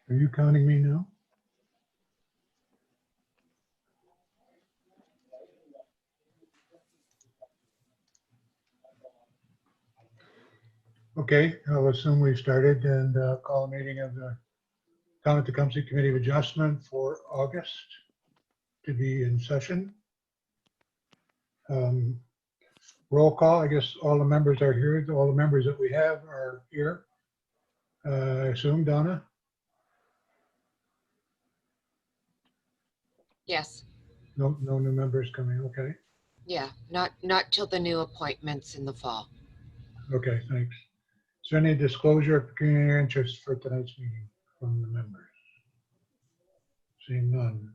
Are you counting me now? Okay, I'll assume we've started and call a meeting of the Town of Tecumseh Committee of Adjustment for August to be in session. Roll call, I guess all the members are here. All the members that we have are here. I assume, Donna? Yes. No new members coming, okay. Yeah, not till the new appointments in the fall. Okay, thanks. Is there any disclosure of pecuniary interest for tonight's meeting from the members? Seeing none.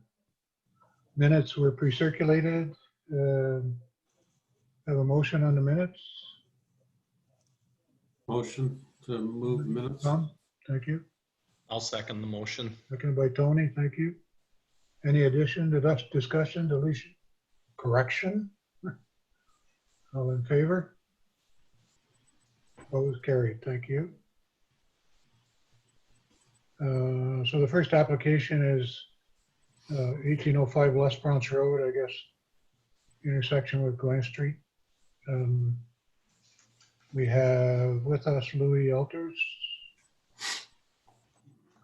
Minutes were pre-circulated. Have a motion on the minutes? Motion to move minutes. Tom, thank you. I'll second the motion. Seconded by Tony, thank you. Any addition, discussion, deletion, correction? All in favor? Opposed, carried, thank you. So the first application is 1805 West Bronx Road, I guess, intersection with Glen Street. We have with us Louis Elters.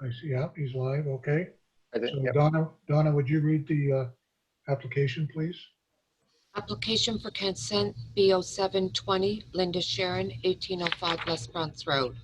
I see, yeah, he's live, okay. So Yep. Donna, would you read the application, please? Application for consent B0720 Linda Sharon, 1805 West Bronx Road.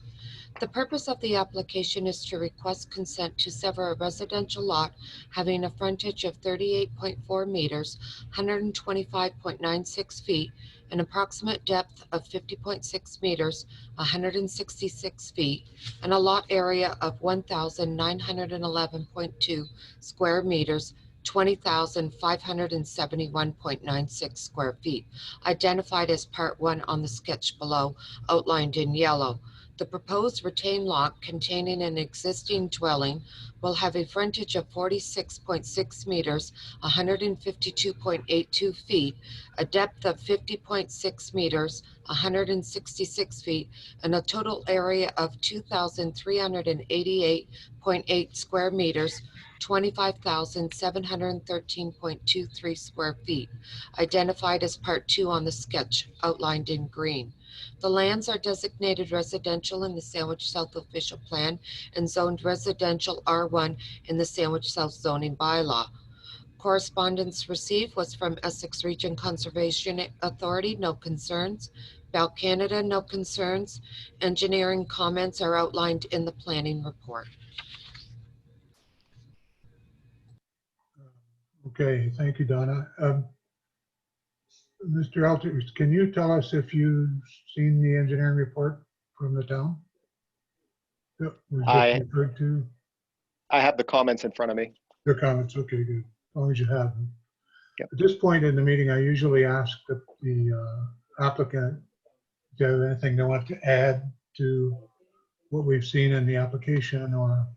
The purpose of the application is to request consent to sever a residential lot having a frontage of 38.4 meters, 125.96 feet, an approximate depth of 50.6 meters, 166 feet, and a lot area of 1,911.2 square meters, 20,571.96 square feet, identified as Part 1 on the sketch below, outlined in yellow. The proposed retaining lot containing an existing dwelling will have a frontage of 46.6 meters, 152.82 feet, a depth of 50.6 meters, 166 feet, and a total area of 2,388.8 square meters, 25,713.23 square feet, identified as Part 2 on the sketch, outlined in green. The lands are designated residential in the Sandwich South official plan and zoned residential R1 in the Sandwich South zoning bylaw. Correspondence received was from Essex Region Conservation Authority, no concerns. Bell Canada, no concerns. Engineering comments are outlined in the planning report. Okay, thank you, Donna. Mr. Elters, can you tell us if you've seen the engineering report from the town? Yep, we just I- referred to I have the comments in front of me. your comments. Okay, good. As long as you have them. Yep. At this point in the meeting, I usually ask the applicant if they have anything they want to add to what we've seen in the application or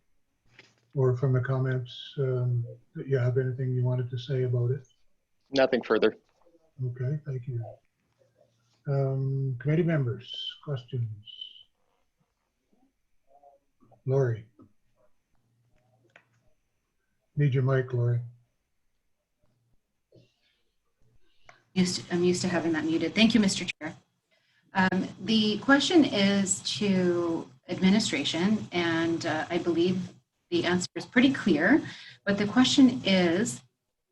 from the comments, that you have anything you wanted to say about it. Nothing further. Okay, thank you. Committee members, questions? Lori. Need your mic, Lori. I'm used to having that muted. Thank you, Mr. Chair. The question is to administration, and I believe the answer is pretty clear, but the question is,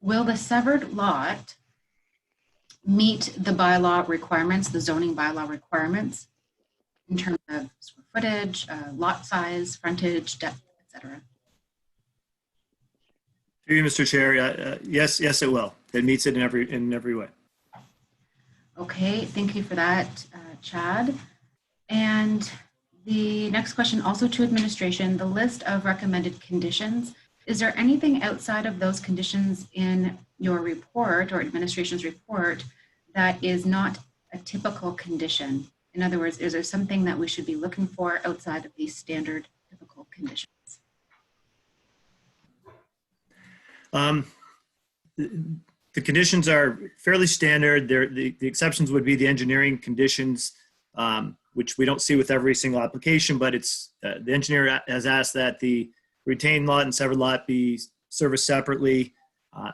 will the severed lot meet the bylaw requirements, the zoning bylaw requirements in terms of square footage, lot size, frontage, depth, etc.? Through you, Mr. Chair, yes, it will. It meets it in every way. Okay, thank you for that, Chad. And the next question, also to administration, the list of recommended conditions. Is there anything outside of those conditions in your report or administration's report that is not a typical condition? In other words, is there something that we should be looking for outside of these standard typical conditions? The conditions are fairly standard. The exceptions would be the engineering conditions, which we don't see with every single application, but it's the engineer has asked that the retained lot and severed lot be serviced separately,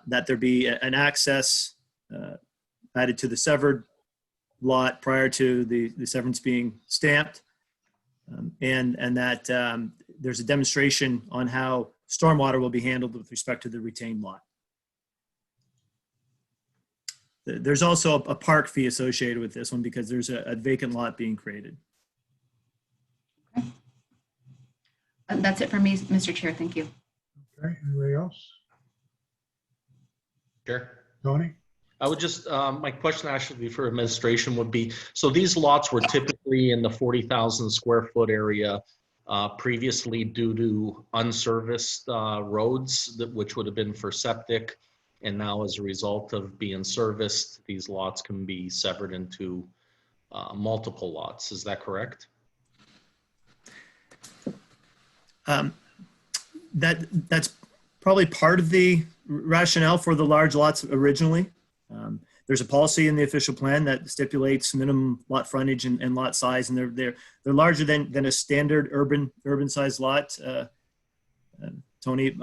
that there be an access added to the severed lot prior to the severance being stamped, and that there's a demonstration on how stormwater will be handled with respect to the retained lot. There's also a park fee associated with this one because there's a vacant lot being created. That's it for me, Mr. Chair. Thank you. Okay, anybody else? Chair. Tony? I would just, my question actually for administration would be, so these lots were typically in the 40,000 square foot area previously due to unserviced roads, which would have been for septic. And now as a result of being serviced, these lots can be severed into multiple lots. Is that correct? That's probably part of the rationale for the large lots originally. There's a policy in the official plan that stipulates minimum lot frontage and lot size, and they're larger than a standard urban size lot, Tony.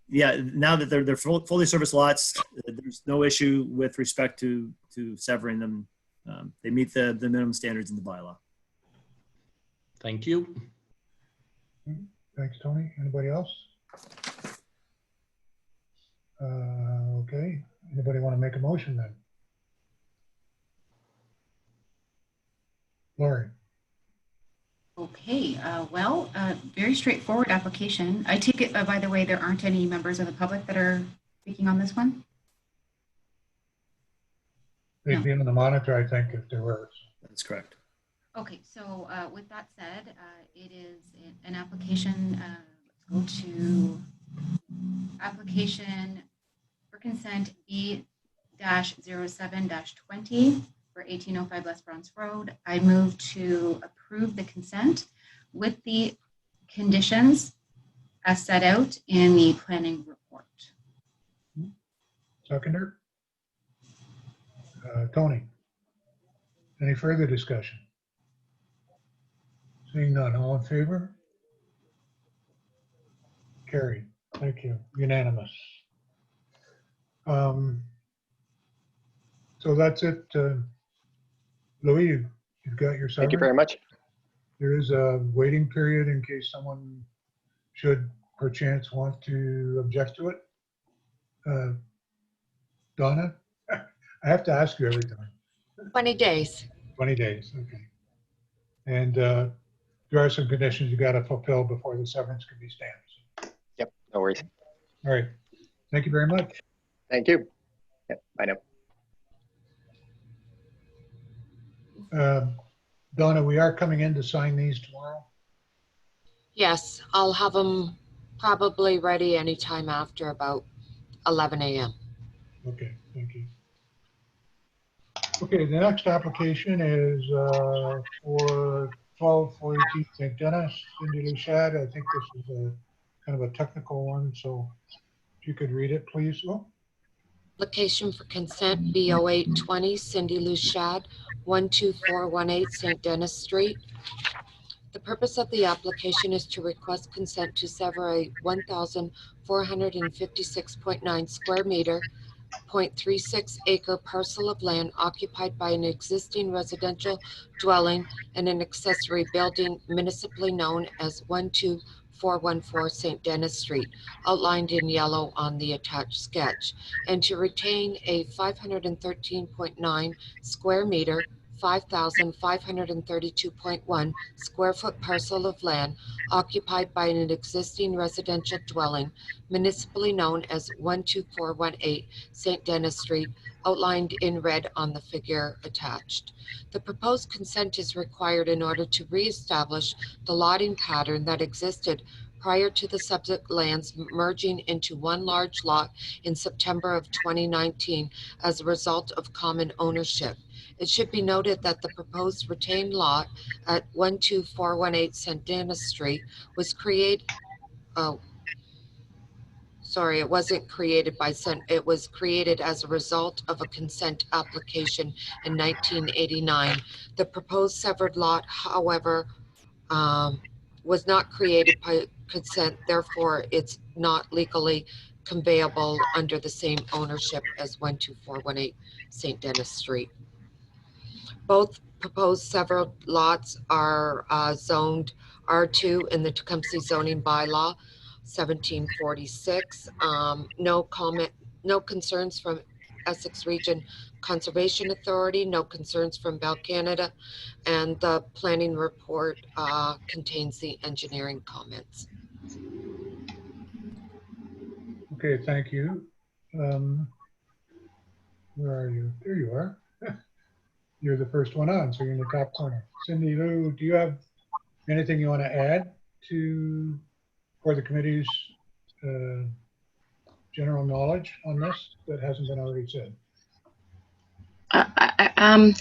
Yeah, now that they're fully serviced lots, there's no issue with respect to severing them. They meet the minimum standards in the bylaw. Thank you. Thanks, Tony. Anybody else? Okay. Anybody want to make a motion then? Lori? Okay, very straightforward application. I take it, by the way, there aren't any members of the public that are speaking on this one? They'd be on the monitor, I think, if there were. That's correct. Okay, so with that said, it is an application. Let's go to application for consent B-07-20 for 1805 West Bronx Road. I move to approve the consent with the conditions as set out in the planning report. Seconder? Tony? Any further discussion? Seeing none, all in favor? Carried. Thank you. Unanimous. So that's it. Louis, you've got your summary. Thank you very much. There is a waiting period in case someone should perchance want to object to it. Donna, I have to ask you every time. 20 days. 20 days, okay. And there are some conditions you got to fulfill before the severance can be stamped. Yep, no worries. All right. Thank you very much. Thank you. Yep, bye now. Donna, we are coming in to sign these tomorrow. Yes, I'll have them probably ready anytime after about 11 a.m. Okay, thank you. Okay, the next application is for 1242 St. Dennis, Cindy Luchad. I think this is a kind of a technical one, so if you could read it, please. Oh, Application for consent B0820 Cindy Luchad, 12418 St. Dennis Street. The purpose of the application is to request consent to sever a 1,456.9 square meter, 0.36 acre parcel of land occupied by an existing residential dwelling and an accessory building municipally known as 12414 St. Dennis Street, outlined in yellow on the attached sketch, and to retain a 513.9 square meter, 5,532.1 square foot parcel of land occupied by an existing residential dwelling municipally known as 12418 St. Dennis Street, outlined in red on the figure attached. The proposed consent is required in order to reestablish the lotting pattern that existed prior to the subject lands merging into one large lot in September of 2019 as a result of common ownership. It should be noted that the proposed retained lot at 12418 St. Dennis Street was created, it wasn't created by it was created as a result of a consent application in 1989. The proposed severed lot, however, was not created consent, therefore it's not legally conveyable under the same ownership as 12418 St. Denis Street. Both proposed several lots are zoned R2 in the Tecumseh zoning bylaw 1746. No concerns from Essex Region Conservation Authority, no concerns from Bell Canada, and the planning report contains the engineering comments. Okay, thank you. Where are you? There you are. You're the first one on, so you're in the top corner. Cindy Lou, do you have anything you want to add for the committee's general knowledge on this that hasn't been already said? I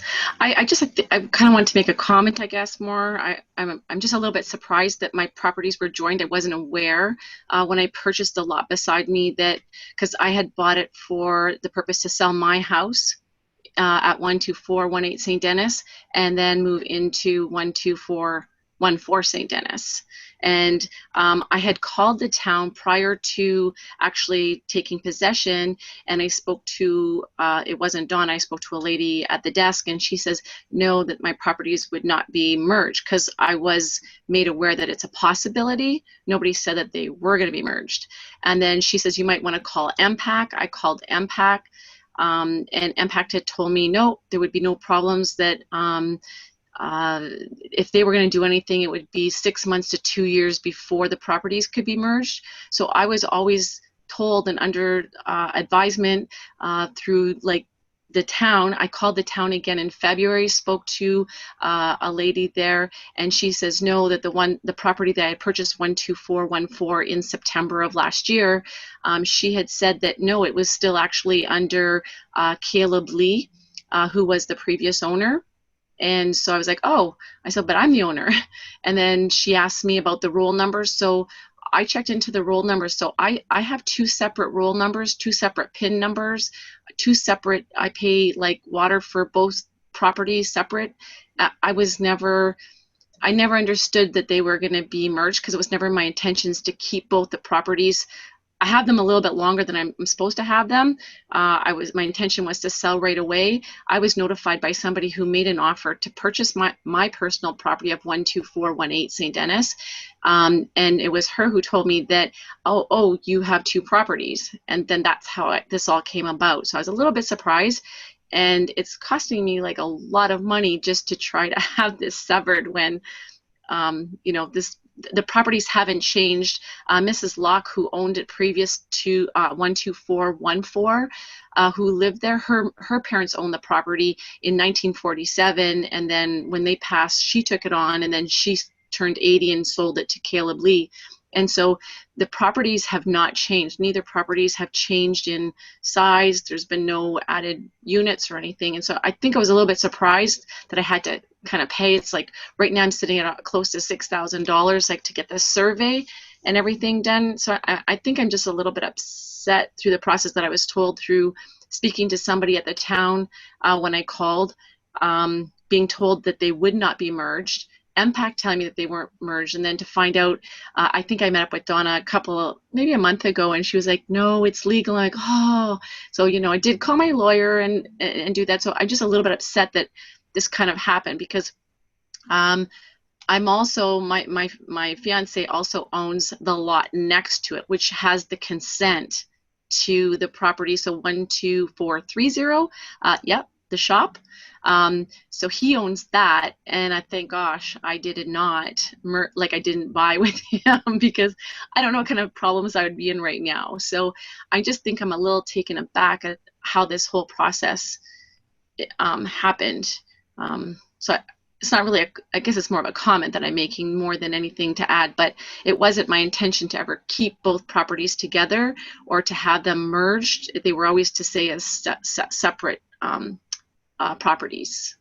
kind of want to make a comment, I guess, more. I'm just a little bit surprised that my properties were joined. I wasn't aware when I purchased the lot beside me that, because I had bought it for the purpose to sell my house at 12418 St. Denis and then move into 12414 St. Denis. And I had called the town prior to actually taking possession, and I spoke to, it wasn't Dawn, I spoke to a lady at the desk, and she says, no, that my properties would not be merged, because I was made aware that it's a possibility. Nobody said that they were going to be merged. And then she says, you might want to call MPAC. I called MPAC, and MPAC had told me, no, there would be no problems, that if they were going to do anything, it would be 6 months to 2 years before the properties could be merged. So I was always told and under advisement through like the town. I called the town again in February, spoke to a lady there, and she says no, that the property that I purchased 12414 in September of last year, she had said that no, it was still actually under Caleb Lee, who was the previous owner. And so I was like, oh, I said, but I'm the owner. And then she asked me about the roll numbers. So I checked into the roll numbers. So I have 2 separate roll numbers, 2 separate PIN numbers, 2 separate, I pay like water for both properties separate. I never understood that they were going to be merged, because it was never my intentions to keep both the properties. I have them a little bit longer than I'm supposed to have them. My intention was to sell right away. I was notified by somebody who made an offer to purchase my personal property of 12418 St. Denis. And it was her who told me that, oh, you have 2 properties. And then that's how this all came about. So I was a little bit surprised. And it's costing me like a lot of money just to try to have this severed when, the properties haven't changed. Mrs. Locke, who owned it previous to 12414, who lived there, her parents owned the property in 1947, and then when they passed, she took it on, and then she turned 80 and sold it to Caleb Lee. And so the properties have not changed. Neither properties have changed in size. There's been no added units or anything. And so I think I was a little bit surprised that I had to kind of pay. It's like right now I'm sitting at close to $6,000 like to get the survey and everything done. So I think I'm just a little bit upset through the process that I was told through speaking to somebody at the town when I called, being told that they would not be merged. MPAC telling me that they weren't merged, and then to find out, I think I met up with Donna maybe a month ago, and she was like, no, it's legal. I'm like, oh, so, I did call my lawyer and do that. So I'm just a little bit upset that this kind of happened, because I'm also, my fiance also owns the lot next to it, which has the consent to the property. So 12430, yep, the shop. So he owns that, and I think, gosh, I did not, I didn't buy with him, because I don't know what kind of problems I would be in right now. So I just think I'm a little taken aback at how this whole process happened. So it's not really, I guess it's more of a comment that I'm making more than anything to add, but it wasn't my intention to ever keep both properties together or to have them merged. They were always to say as separate properties.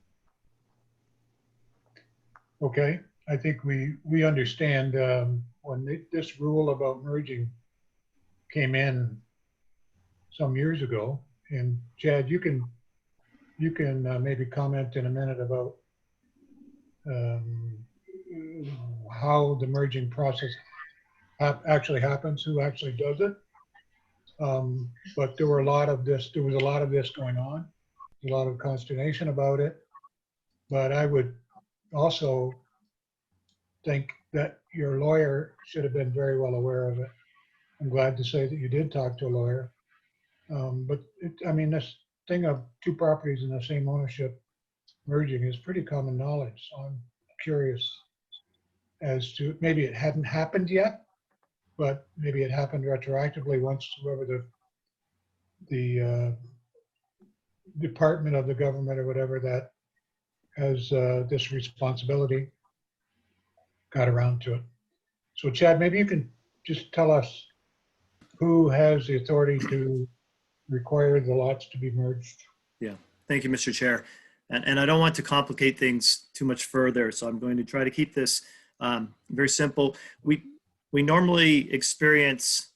Okay, I think we understand when this rule about merging came in some years ago. And Chad, you can maybe comment in a minute about how the merging process actually happens, who actually does it. But there was a lot of this going on, a lot of consternation about it. But I would also think that your lawyer should have been very well aware of it. I'm glad to say that you did talk to a lawyer. But I mean, this thing of two properties in the same ownership merging is pretty common knowledge. So I'm curious as to, maybe it hadn't happened yet, but maybe it happened retroactively once whoever the department of the government or whatever that has this responsibility got around to it. So Chad, maybe you can just tell us who has the authority to require the lots to be merged. Thank you, Mr. Chair. And I don't want to complicate things too much further, so I'm going to try to keep this very simple. We normally experience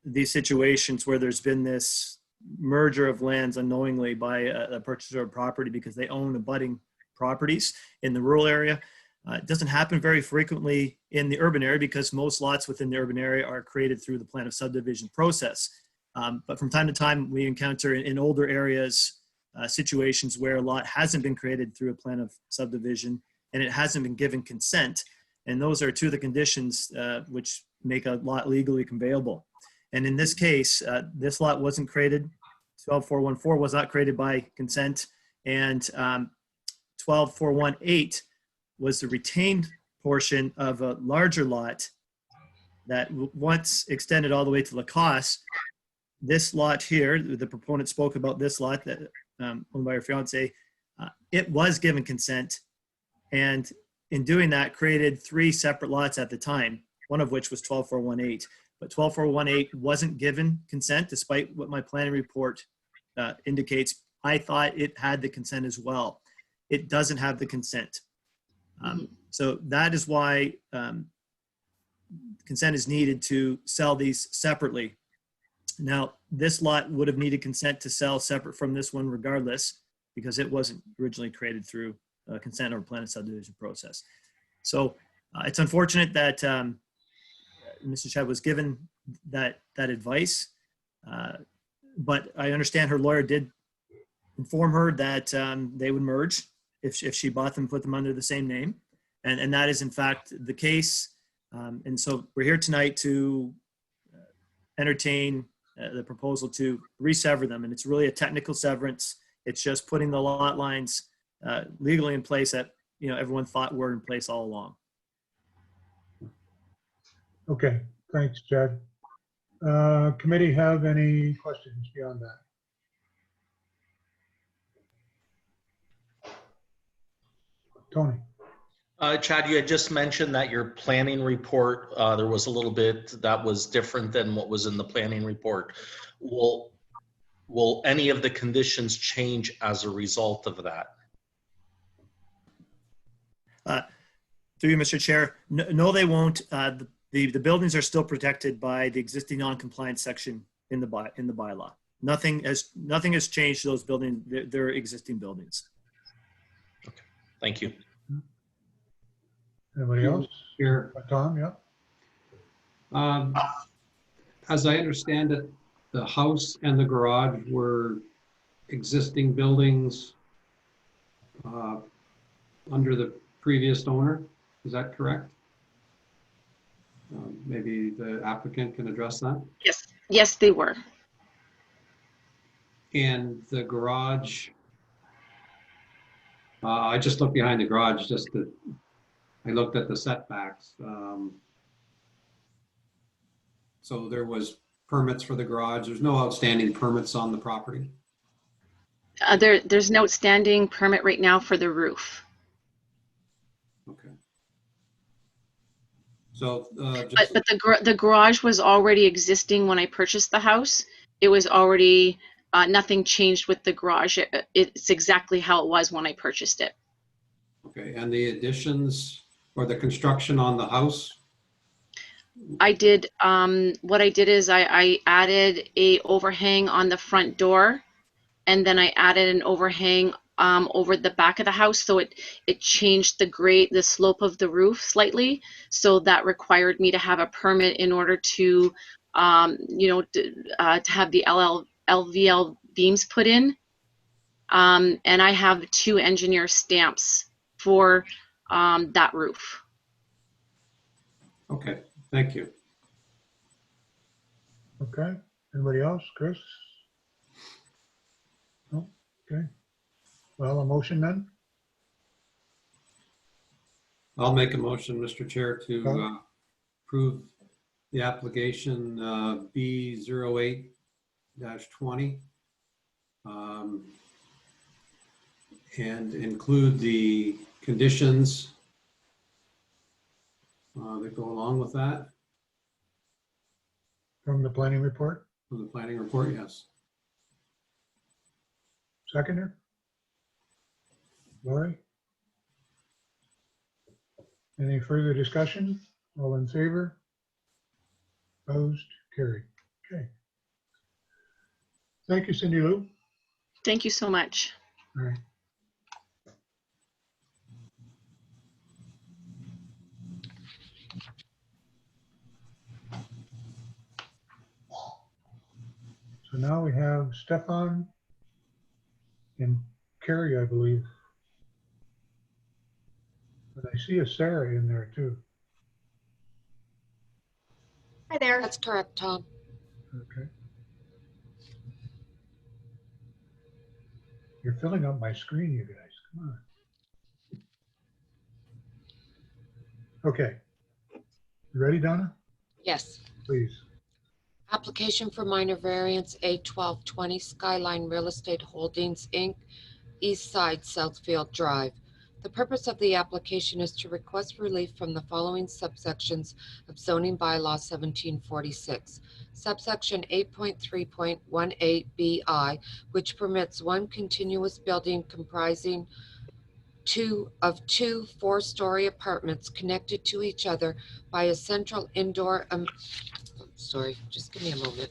these situations where there's been this merger of lands unknowingly by a purchaser of property because they own abutting properties in the rural area. It doesn't happen very frequently in the urban area because most lots within the urban area are created through the plan of subdivision process. But from time to time, we encounter in older areas situations where a lot hasn't been created through a plan of subdivision and it hasn't been given consent. And those are two of the conditions which make a lot legally conveyable. And in this case, this lot wasn't created. 12414 was not created by consent, and 12418 was the retained portion of a larger lot that once extended all the way to Lacoste. This lot here, the proponent spoke about this lot that owned by her fiance, it was given consent, and in doing that created three separate lots at the time, one of which was 12418. But 12418 wasn't given consent despite what my planning report indicates. I thought it had the consent as well. It doesn't have the consent. So that is why consent is needed to sell these separately. Now, this lot would have needed consent to sell separate from this one regardless, because it wasn't originally created through consent or plan of subdivision process. So it's unfortunate that Mrs. Chad was given that advice, but I understand her lawyer did inform her that they would merge if she bought them, put them under the same name. And that is in fact the case. And so we're here tonight to entertain the proposal to resever them. And it's really a technical severance. It's just putting the lot lines legally in place that everyone thought were in place all along. Okay, thanks, Chad. Committee have any questions beyond that? Tony? Chad, you had just mentioned that your planning report, there was a little bit that was different than what was in the planning report. Will any of the conditions change as a result of that? Through you, Mr. Chair, no, they won't. The buildings are still protected by the existing non-compliance section in the bylaw. Nothing has changed to those buildings. They're existing buildings. Okay, thank you. Anybody else? Here, Tom, yeah? as I understand it, the house and the garage were existing buildings under the previous owner. Is that correct? Maybe the applicant can address that. Yes, they were. And the garage, I just looked behind the garage I looked at the setbacks. So there was permits for the garage. There's no outstanding permits on the property. There's an outstanding permit right now for the roof. Okay. So But the garage was already existing when I purchased the house. It was already, nothing changed with the garage. It's exactly how it was when I purchased it. okay, and the additions or the construction on the house? I did, what I did is I added a overhang on the front door, and then I added an overhang over the back of the house, so it changed the slope of the roof slightly. So that required me to have a permit in order to, to have the LVL beams put in. And I have 2 engineer stamps for that roof. Okay, thank you. Okay, anybody else? Chris? No? Okay. Well, a motion then? I'll make a motion, Mr. Chair, to Oh. approve the application B08-20 and include the conditions that go along with that From the planning report? from the planning report, yes. Seconder? Lori? Any further discussion? All in favor? Opposed? Carried. Okay. Thank you, Cindy Lou. Thank you so much. All right. So now we have Stefan and Carrie, I believe. But I see a Sarah in there too. Hi there. That's correct, Tom. Okay. You're filling up my screen, you guys. Come on. Okay. You ready, Donna? Yes. Please. Application for minor variance A1220 Skyline Real Estate Holdings, Inc., East Side Southfield Drive. The purpose of the application is to request relief from the following subsections of zoning bylaw 1746. Subsection 8.3.18BI, which permits one continuous building comprising two 4-story apartments connected to each other by a central indoor, sorry, just give me a moment.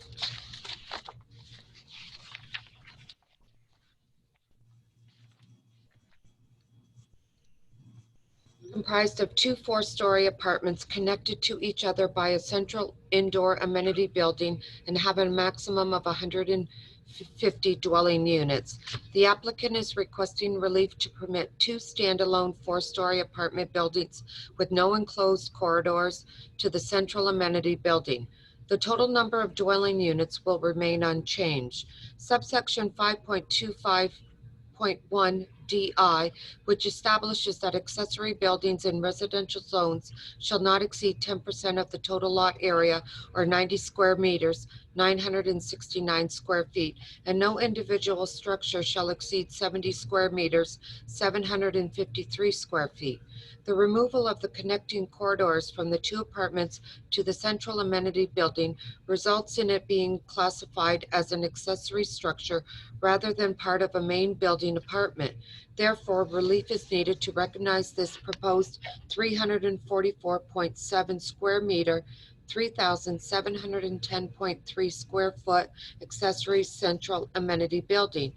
Comprised of 2 4-story apartments connected to each other by a central indoor amenity building and have a maximum of 150 dwelling units. The applicant is requesting relief to permit 2 standalone 4-story apartment buildings with no enclosed corridors to the central amenity building. The total number of dwelling units will remain unchanged. Subsection 5.25.1 DI, which establishes that accessory buildings in residential zones shall not exceed 10% of the total lot area, or 90 square meters, 969 square feet, and no individual structure shall exceed 70 square meters, 753 square feet. The removal of the connecting corridors from the 2 apartments to the central amenity building results in it being classified as an accessory structure rather than part of a main building apartment. Therefore, relief is needed to recognize this proposed 344.7 square meter, 3,710.3 square foot accessory central amenity building.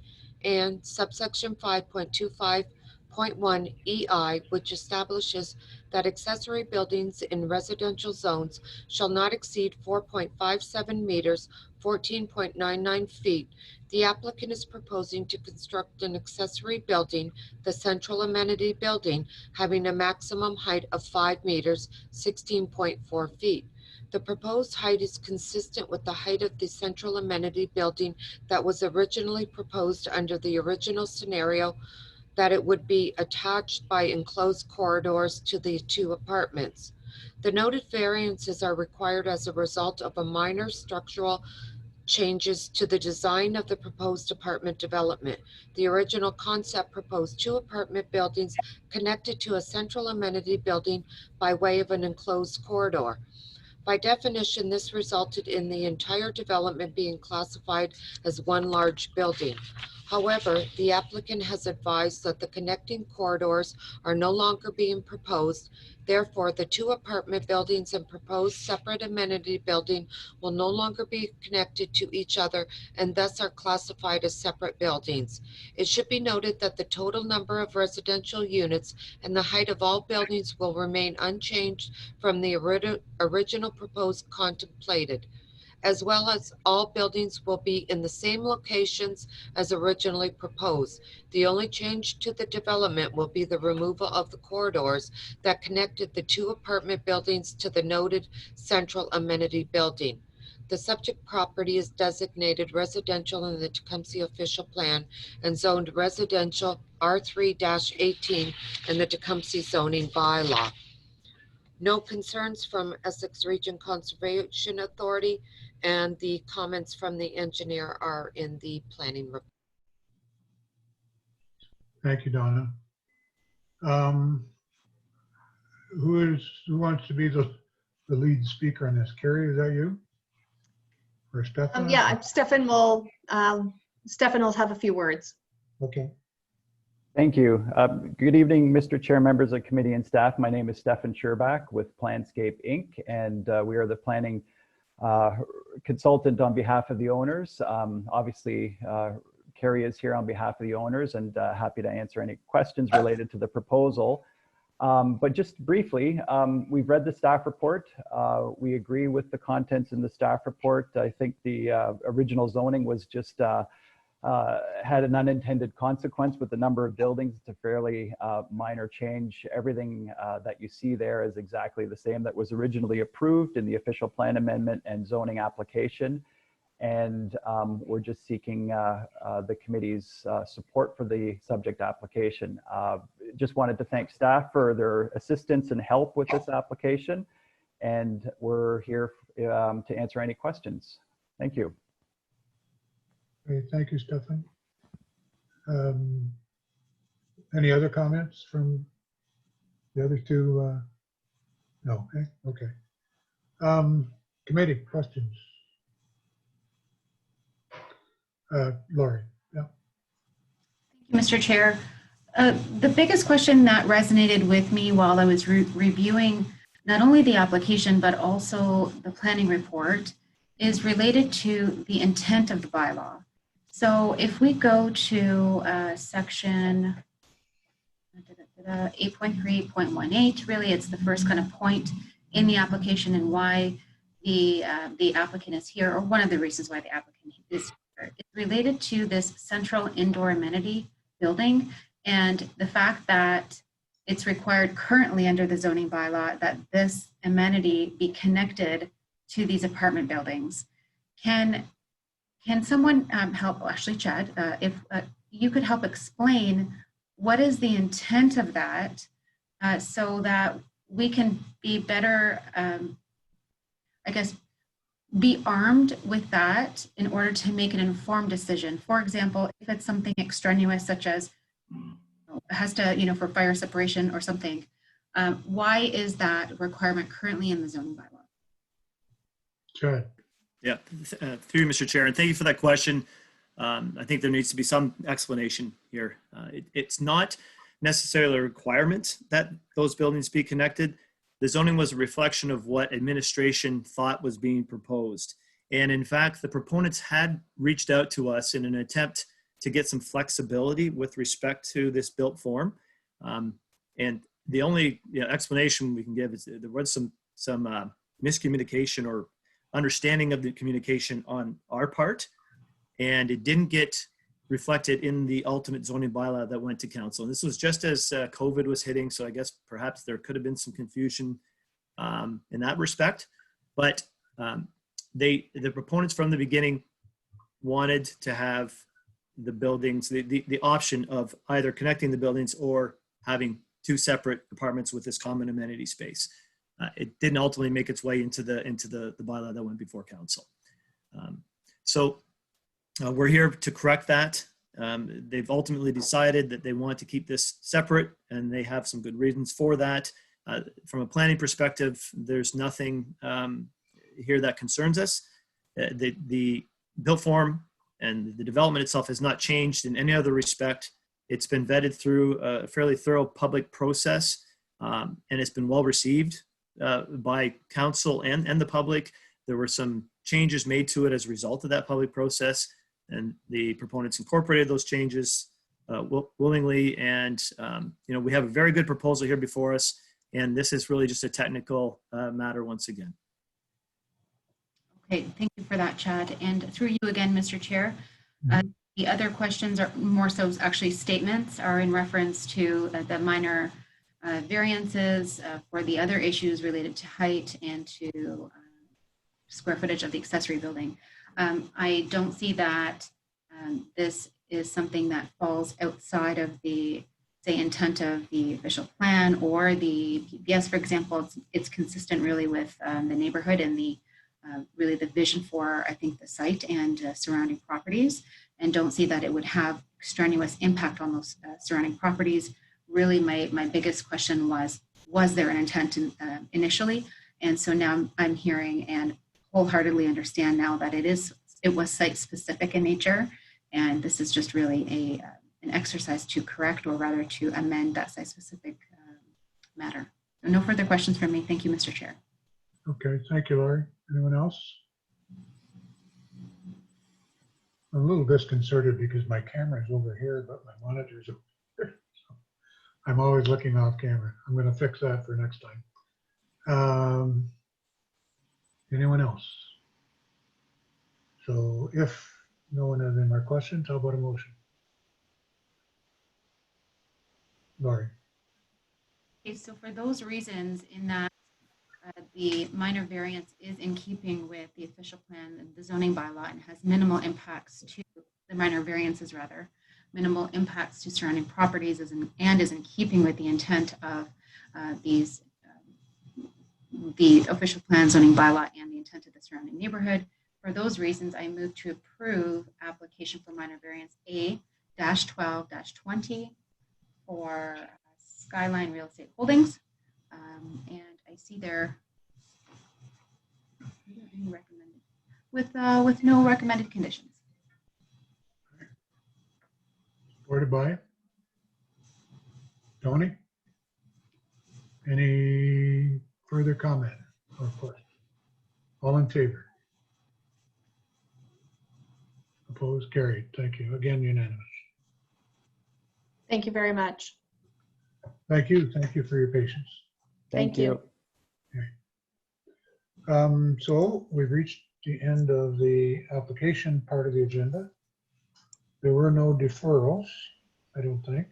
And subsection 5.25.1 EI, which establishes that accessory buildings in residential zones shall not exceed 4.57 meters, 14.99 feet. The applicant is proposing to construct an accessory building, the central amenity building, having a maximum height of 5 meters, 16.4 feet. The proposed height is consistent with the height of the central amenity building that was originally proposed under the original scenario, that it would be attached by enclosed corridors to the 2 apartments. The noted variances are required as a result of a minor structural changes to the design of the proposed apartment development. The original concept proposed 2 apartment buildings connected to a central amenity building by way of an enclosed corridor. By definition, this resulted in the entire development being classified as one large building. However, the applicant has advised that the connecting corridors are no longer being proposed. Therefore, the two apartment buildings and proposed separate amenity building will no longer be connected to each other and thus are classified as separate buildings. It should be noted that the total number of residential units and the height of all buildings will remain unchanged from the original proposed contemplated, as well as all buildings will be in the same locations as originally proposed. The only change to the development will be the removal of the corridors that connected the two apartment buildings to the noted central amenity building. The subject property is designated residential in the Tecumseh official plan and zoned residential R3-18 in the Tecumseh zoning bylaw. No concerns from Essex Region Conservation Authority, and the comments from the engineer are in the planning report. Thank you, Donna. Who wants to be the lead speaker on this? Carrie, is that you? Or Stefan? Yeah, Stefan will have a few words. Okay. Thank you. Good evening, Mr. Chair, members of committee and staff. My name is Stefan Scherbach with Planscape Inc., and we are the planning consultant on behalf of the owners. Obviously, Carrie is here on behalf of the owners and happy to answer any questions related to the proposal. But just briefly, we've read the staff report. We agree with the contents in the staff report. I think the original zoning was just had an unintended consequence with the number of buildings. It's a fairly minor change. Everything that you see there is exactly the same that was originally approved in the official plan amendment and zoning application. And we're just seeking the committee's support for the subject application. Just wanted to thank staff for their assistance and help with this application. And we're here to answer any questions. Thank you. Okay, thank you, Stefan. Any other comments from the other two? No, okay. Committee questions. Lori, yeah. Thank you, Mr. Chair. The biggest question that resonated with me while I was reviewing not only the application, but also the planning report is related to the intent of the bylaw. So if we go to section 8.3.18, really it's the first kind of point in the application and why the applicant is here, or one of the reasons why the applicant is here. It's related to this central indoor amenity building and the fact that it's required currently under the zoning bylaw that this amenity be connected to these apartment buildings. Can someone help, actually Chad, if you could help explain what is the intent of that so that we can be better, I guess, be armed with that in order to make an informed decision. For example, if it's something extraneous such as it has to, for fire separation or something, why is that requirement currently in the zoning bylaw? Chad. Yeah, through you, Mr. Chair, and thank you for that question. I think there needs to be some explanation here. It's not necessarily a requirement that those buildings be connected. The zoning was a reflection of what administration thought was being proposed. And in fact, the proponents had reached out to us in an attempt to get some flexibility with respect to this built form. And the only explanation we can give is there was some miscommunication or understanding of the communication on our part, and it didn't get reflected in the ultimate zoning bylaw that went to council. And this was just as COVID was hitting, so I guess perhaps there could have been some confusion in that respect. But the proponents from the beginning wanted to have the buildings, the option of either connecting the buildings or having two separate apartments with this common amenity space. It didn't ultimately make its way into the bylaw that went before council. So we're here to correct that. They've ultimately decided that they want to keep this separate, and they have some good reasons for that. From a planning perspective, there's nothing here that concerns us. The built form and the development itself has not changed in any other respect. It's been vetted through a fairly thorough public process, and it's been well received by council and the public. There were some changes made to it as a result of that public process, and the proponents incorporated those changes willingly. And we have a very good proposal here before us, and this is really just a technical matter once again. Okay, thank you for that, Chad. And through you again, Mr. Chair. The other questions are more so actually statements are in reference to the minor variances for the other issues related to height and to square footage of the accessory building. I don't see that this is something that falls outside of the, say, intent of the official plan or the PPS, for example. It's consistent really with the neighborhood and the really the vision for, I think, the site and surrounding properties, and don't see that it would have strenuous impact on those surrounding properties. Really, my biggest question was there an intent initially? And so now I'm hearing and wholeheartedly understand now that it was site specific in nature, and this is just really an exercise to correct, or rather to amend that site specific matter. So no further questions from me. Thank you, Mr. Chair. Okay, thank you, Laurie. Anyone else? I'm a little disconcerted because my camera is over here, but my monitor's over here. So I'm always looking off camera. I'm going to fix that for next time. Anyone else? So if no one has any more questions, how about a motion? Laurie. Okay, so for those reasons, in that the minor variance is in keeping with the official plan and the zoning bylaw and has minimal impacts to the minor variances, rather minimal impacts to surrounding properties, and is in keeping with the intent of the official plan, zoning bylaw, and the intent of the surrounding neighborhood. For those reasons, I move to approve application for minor variance A-12-20 for Skyline Real Estate Holdings. And I see there recommended with no recommended conditions. Supported by Tony. Any further comment or question? All in favor? Opposed? Carried. Thank you. Again, unanimous. Thank you very much. Thank you. Thank you for your patience. Thank you. So we've reached the end of the application part of the agenda. There were no deferrals, I don't think.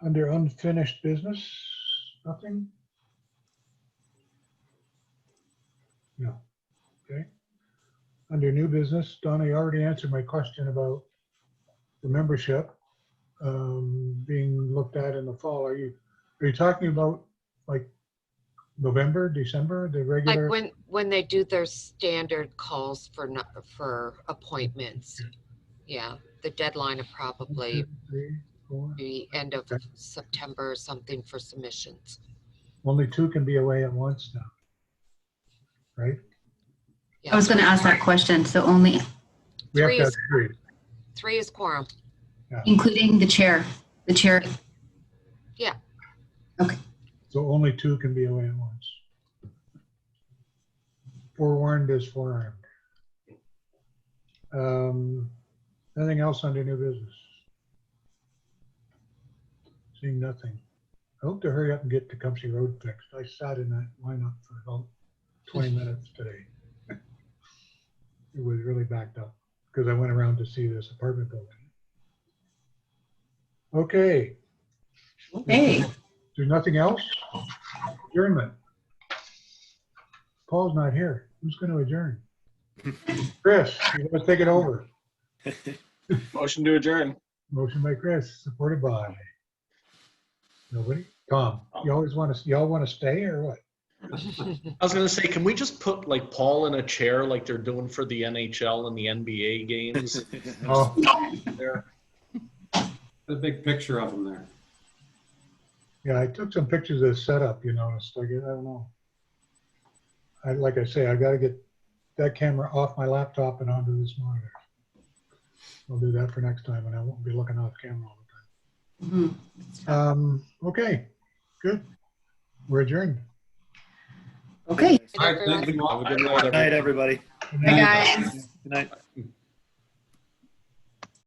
Under unfinished business, nothing? No. Okay. Under new business, Donna, you already answered my question about the membership being looked at in the fall. Are you talking about like November, December, the regular? Like when they do their standard calls for appointments. Yeah, the deadline of probably 3, 4. be end of September or something for submissions. Only 2 can be away at once now, right? Yeah, I was going to ask that question. So only We have Three to have is- 3. 3 is quorum. including the chair. The chair. Yeah. Okay. So only 2 can be away at once. Forewarned is forearmed. Anything else under new business? Seeing nothing. I hope to hurry up and get Tecumseh Road fixed. I sat in that lineup for about 20 minutes today. It was really backed up because I went around to see this apartment building. Okay. Okay. There's nothing else? Adjournment. Paul's not here. Who's going to adjourn? Chris, you want to take it over? Motion to adjourn. Motion by Chris, supported by nobody. Tom, y'all want to stay or what? I was going to say, can we just put like Paul in a chair like they're doing for the NHL and the NBA games? Oh, There. A big picture of them there. yeah, I took some pictures of the setup, you noticed. I don't know. Like I say, I got to get that camera off my laptop and onto this monitor. I'll do that for next time, and I won't be looking off camera all Mhm. the time. Okay, good. We're adjourned. Okay. All right, thank you all. Have a good night, Good night, everybody. Good Bye, night. guys. Good night.